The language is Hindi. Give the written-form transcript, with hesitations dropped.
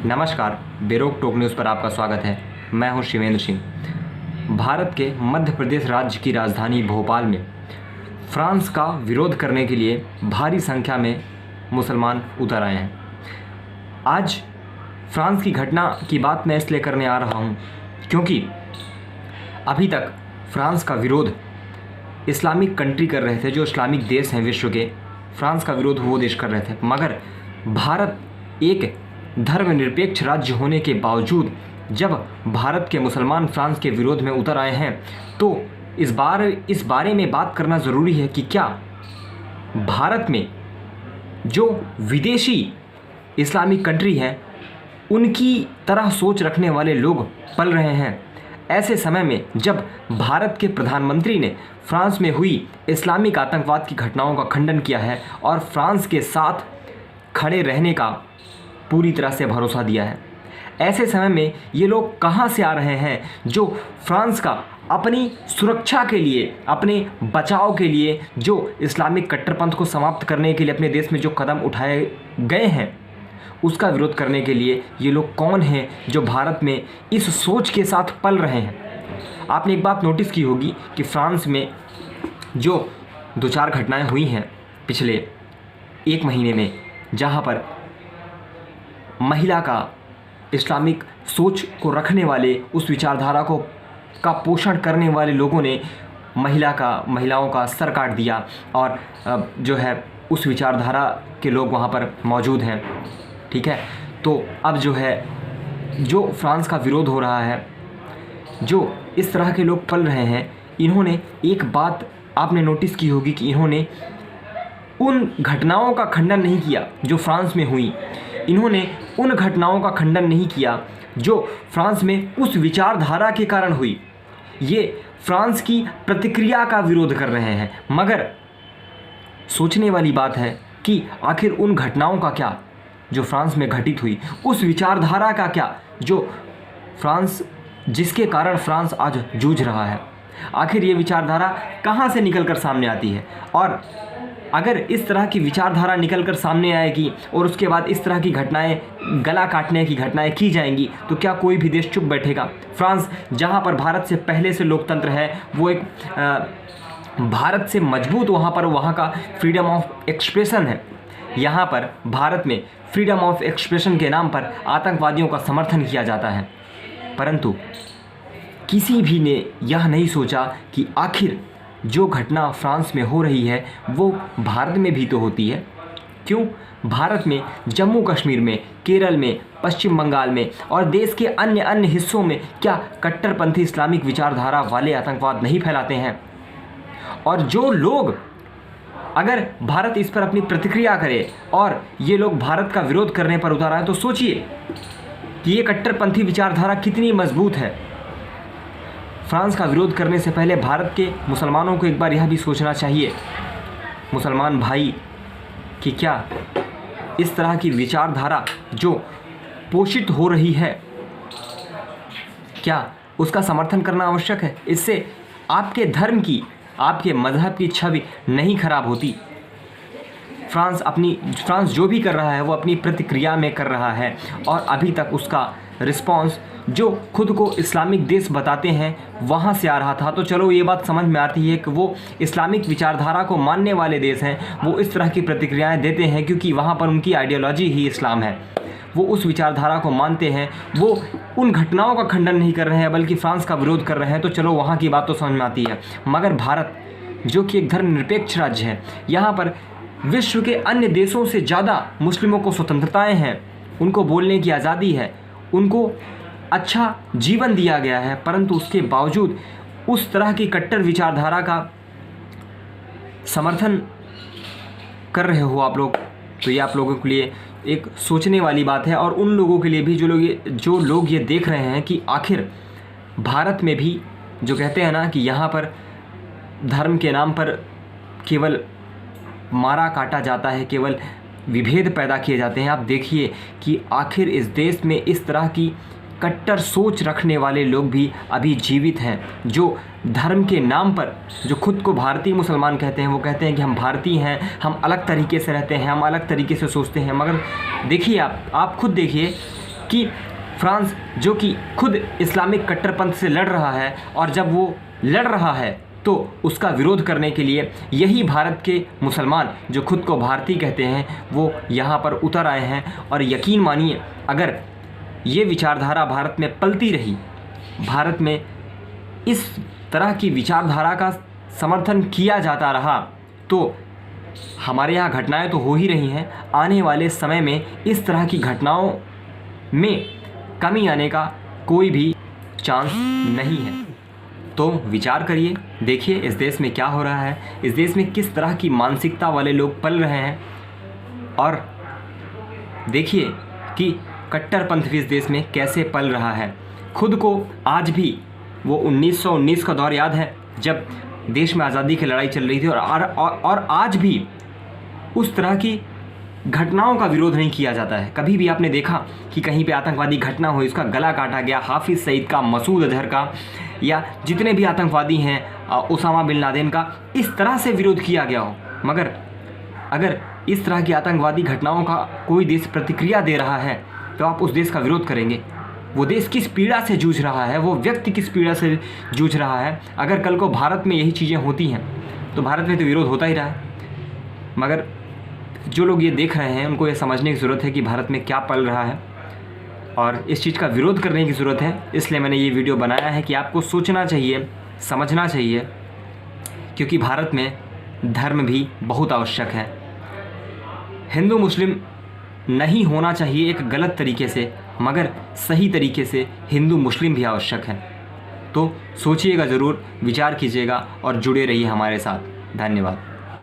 नमस्कार, बेरोक टोक न्यूज़ पर आपका स्वागत है। मैं हूं शिवेंद्र सिंह। भारत के मध्य प्रदेश राज्य की राजधानी भोपाल में फ्रांस का विरोध करने के लिए भारी संख्या में मुसलमान उतर आए हैं। आज फ्रांस की घटना की बात मैं इसलिए करने आ रहा हूं क्योंकि अभी तक फ्रांस का विरोध इस्लामिक कंट्री कर रहे थे, जो इस्लामिक देश हैं विश्व के। फ्रांस का विरोध वो देश कर रहे थे, मगर भारत एक धर्मनिरपेक्ष राज्य होने के बावजूद जब भारत के मुसलमान फ्रांस के विरोध में उतर आए हैं तो इस बारे में बात करना ज़रूरी है कि क्या भारत में जो विदेशी इस्लामिक कंट्री हैं उनकी तरह सोच रखने वाले लोग पल रहे हैं। ऐसे समय में जब भारत के प्रधानमंत्री ने फ्रांस में हुई इस्लामिक आतंकवाद की घटनाओं का खंडन किया है और फ्रांस के साथ खड़े रहने का पूरी तरह से भरोसा दिया है, ऐसे समय में ये लोग कहाँ से आ रहे हैं जो फ्रांस का अपनी सुरक्षा के लिए, अपने बचाव के लिए, जो इस्लामिक कट्टरपंथ को समाप्त करने के लिए अपने देश में जो कदम उठाए गए हैं उसका विरोध करने के लिए ये लोग कौन हैं जो भारत में इस सोच के साथ पल रहे हैं। आपने एक बात नोटिस की होगी कि फ्रांस में जो 2-4 घटनाएं हुई हैं पिछले 1 महीने में, जहां पर महिला का इस्लामिक सोच को रखने वाले, उस विचारधारा का पोषण करने वाले लोगों ने महिलाओं का सर काट दिया और जो है उस विचारधारा के लोग वहाँ पर मौजूद हैं। ठीक है, तो अब जो है जो फ्रांस का विरोध हो रहा है, जो इस तरह के लोग पल रहे हैं, इन्होंने एक बात आपने नोटिस की होगी कि इन्होंने उन घटनाओं का खंडन नहीं किया जो फ्रांस में हुई। इन्होंने उन घटनाओं का खंडन नहीं किया जो फ्रांस में उस विचारधारा के कारण हुई। ये फ्रांस की प्रतिक्रिया का विरोध कर रहे हैं, मगर सोचने वाली बात है कि आखिर उन घटनाओं का क्या जो फ्रांस में घटित हुई, उस विचारधारा का क्या जिसके कारण फ्रांस आज जूझ रहा है। आखिर ये विचारधारा कहाँ से निकलकर सामने आती है, और अगर इस तरह की विचारधारा निकलकर सामने आएगी और उसके बाद इस तरह की घटनाएं, गला काटने की घटनाएं की जाएंगी, तो क्या कोई भी देश चुप बैठेगा? फ्रांस, जहां पर भारत से पहले से लोकतंत्र है, वो एक भारत से मजबूत वहाँ का फ्रीडम ऑफ एक्सप्रेशन है। यहाँ पर भारत में फ्रीडम ऑफ एक्सप्रेशन के नाम पर आतंकवादियों का समर्थन किया जाता है, परंतु किसी भी ने यह नहीं सोचा कि आखिर जो घटना फ्रांस में हो रही है वो भारत में भी तो होती है। क्यों भारत में जम्मू कश्मीर में, केरल में, पश्चिम बंगाल में और देश के अन्य हिस्सों में क्या कट्टरपंथी इस्लामिक विचारधारा वाले आतंकवाद नहीं फैलाते हैं? और जो लोग, अगर भारत इस पर अपनी प्रतिक्रिया करे और ये लोग भारत का विरोध करने पर उतर आए, तो सोचिए कि ये कट्टरपंथी विचारधारा कितनी मजबूत है। फ्रांस का विरोध करने से पहले भारत के मुसलमानों को एक बार यह भी सोचना चाहिए, मुसलमान भाई, कि क्या इस तरह की विचारधारा जो पोषित हो रही है, क्या उसका समर्थन करना आवश्यक है? इससे आपके धर्म की, आपके मजहब की छवि नहीं खराब होती। फ्रांस जो भी कर रहा है वो अपनी प्रतिक्रिया में कर रहा है, और अभी तक उसका रिस्पांस जो खुद को इस्लामिक देश बताते हैं वहाँ से आ रहा था। तो चलो ये बात समझ में आती है कि वो इस्लामिक विचारधारा को मानने वाले देश हैं, वो इस तरह की प्रतिक्रियाएं देते हैं क्योंकि वहाँ पर उनकी आइडियोलॉजी ही इस्लाम है। वो उस विचारधारा को मानते हैं, वो उन घटनाओं का खंडन नहीं कर रहे हैं बल्कि फ्रांस का विरोध कर रहे हैं। तो चलो वहाँ की बात तो समझ में आती है, मगर भारत जो कि एक धर्मनिरपेक्ष राज्य है, यहाँ पर विश्व के अन्य देशों से ज़्यादा मुस्लिमों को स्वतंत्रताएँ हैं, उनको बोलने की आज़ादी है, उनको अच्छा जीवन दिया गया है, परंतु उसके बावजूद उस तरह की कट्टर विचारधारा का समर्थन कर रहे हो आप लोग। तो ये आप लोगों के लिए एक सोचने वाली बात है, और उन लोगों के लिए भी जो लोग ये देख रहे हैं कि आखिर भारत में भी जो कहते हैं ना कि यहाँ पर धर्म के नाम पर केवल मारा काटा जाता है, केवल विभेद पैदा किए जाते हैं। आप देखिए कि आखिर इस देश में इस तरह की कट्टर सोच रखने वाले लोग भी अभी जीवित हैं, जो धर्म के नाम पर, जो खुद को भारतीय मुसलमान कहते हैं, वो कहते हैं कि हम भारतीय हैं, हम अलग तरीके से रहते हैं, हम अलग तरीके से सोचते हैं। मगर देखिए, आप खुद देखिए कि फ्रांस जो कि खुद इस्लामिक कट्टरपंथ से लड़ रहा है, और जब वो लड़ रहा है तो उसका विरोध करने के लिए यही भारत के मुसलमान जो खुद को भारतीय कहते हैं वो यहाँ पर उतर आए हैं। और यकीन मानिए, अगर ये विचारधारा भारत में पलती रही, भारत में इस तरह की विचारधारा का समर्थन किया जाता रहा, तो हमारे यहाँ घटनाएं तो हो ही रही हैं, आने वाले समय में इस तरह की घटनाओं में कमी आने का कोई भी चांस नहीं है। तो विचार करिए, देखिए इस देश में क्या हो रहा है, इस देश में किस तरह की मानसिकता वाले लोग पल रहे हैं, और देखिए कि कट्टरपंथ भी इस देश में कैसे पल रहा है। खुद को आज भी वो 1919 का दौर याद है जब देश में आज़ादी की लड़ाई चल रही थी, और आज भी उस तरह की घटनाओं का विरोध नहीं किया जाता है। कभी भी आपने देखा कि कहीं पे आतंकवादी घटना हुई, उसका गला काटा गया, हाफिज़ सईद का, मसूद अजहर का, या जितने भी आतंकवादी हैं, उसामा बिन लादेन का, इस तरह से विरोध किया गया हो। मगर अगर इस तरह की आतंकवादी घटनाओं का कोई देश प्रतिक्रिया दे रहा है तो आप उस देश का विरोध करेंगे। वो देश किस पीड़ा से जूझ रहा है, वो व्यक्ति किस पीड़ा से जूझ रहा है। अगर कल को भारत में यही चीज़ें होती हैं तो भारत में तो विरोध होता ही रहा है। मगर जो लोग ये देख रहे हैं उनको ये समझने की ज़रूरत है कि भारत में क्या पल रहा है, और इस चीज़ का विरोध करने की ज़रूरत है। इसलिए मैंने ये वीडियो बनाया है कि आपको सोचना चाहिए, समझना चाहिए, क्योंकि भारत में धर्म भी बहुत आवश्यक है। हिंदू मुस्लिम नहीं होना चाहिए एक गलत तरीके से, मगर सही तरीके से हिंदू मुस्लिम भी आवश्यक है। तो सोचिएगा ज़रूर, विचार कीजिएगा और जुड़े रहिए हमारे साथ। धन्यवाद।